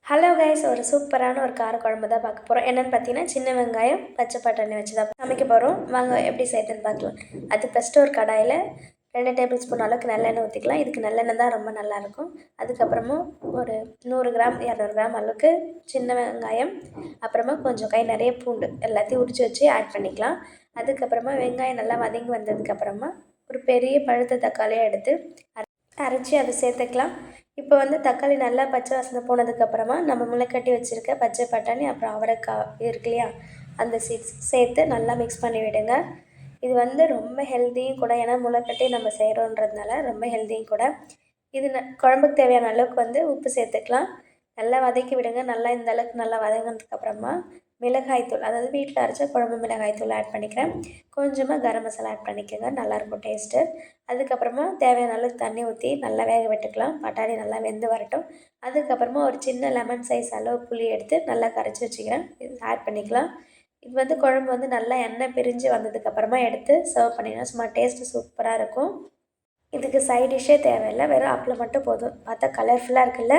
Hello guys, ஒரு சூப்பரான ஒரு கார குழம்பு தான் பார்க்க போகிறோம். என்னென்னு பார்த்தீங்கன்னா, சின்ன வெங்காயம் பச்சை பட்டாணி வச்சு தான் சமைக்க போகிறோம். வாங்க எப்படி செய்யுதுன்னு பார்க்கலாம். அது ஃபஸ்ட்டு ஒரு கடாயில் 2 டேபிள் ஸ்பூன் அளவுக்கு நல்லெண்ணெய் ஊற்றிக்கலாம். இதுக்கு நல்லெண்ணெய் தான் ரொம்ப நல்லாயிருக்கும். அதுக்கப்புறமா ஒரு 100 கிராம் 200 கிராம் அளவுக்கு சின்ன வெங்காயம், அப்புறமா கொஞ்சம் கை நிறைய பூண்டு எல்லாத்தையும் உரித்து வச்சு ஆட் பண்ணிக்கலாம். அதுக்கப்புறமா வெங்காயம் நல்லா வதங்கி வந்ததுக்கப்புறமா ஒரு பெரிய பழுத்த தக்காளியை எடுத்து அரைச்சி அதை சேர்த்துக்கலாம். இப்போ தக்காளி நல்லா பச்சை வாசனை போனதுக்கப்புறமா நம்ம முளைக்கட்டி வச்சுருக்க பச்சை பட்டாணி அப்புறம் அவரைக்காய் இருக்கு இல்லையா, அந்த சீட்ஸ் சேர்த்து நல்லா மிக்ஸ் பண்ணி விடுங்க. இது ரொம்ப ஹெல்த்தியும் கூட, ஏன்னா முளைக்கட்டி நம்ம செய்கிறோன்றதுனால ரொம்ப ஹெல்த்தியும் கூட. இது குழம்புக்கு தேவையான அளவுக்கு உப்பு சேர்த்துக்கலாம். நல்லா வதக்கி விடுங்க. நல்லா இந்த அளவுக்கு நல்லா வதங்கினதுக்கப்புறமா மிளகாய்த்தூள், அதாவது வீட்டில் அரைச்ச குழம்பு மிளகாய்த்தூள் ஆட் பண்ணிக்கிறேன். கொஞ்சமாக கரம் மசாலா ஆட் பண்ணிக்கோங்க, நல்லாயிருக்கும் டேஸ்ட்டு. அதுக்கப்புறமா தேவையான அளவுக்கு தண்ணி ஊற்றி நல்லா வேக விட்டுக்கலாம். பட்டாணி நல்லா வெந்து வரட்டும். அதுக்கப்புறமா ஒரு சின்ன லெமன் சைஸ் அளவு புளி எடுத்து நல்லா கரைச்சி வச்சுக்கிறேன், இது ஆட் பண்ணிக்கலாம். இது குழம்பு நல்லா எண்ணெய் பிரிஞ்சு வந்ததுக்கப்புறமா எடுத்து சர்வ் பண்ணிங்கன்னா சும்மா டேஸ்ட்டு சூப்பராக இருக்கும். இதுக்கு சைட் டிஷ்ஷே தேவையில்லை, வெறும் அப்பளம் மட்டும் போதும். பார்த்தா கலர்ஃபுல்லாக இருக்குல்ல.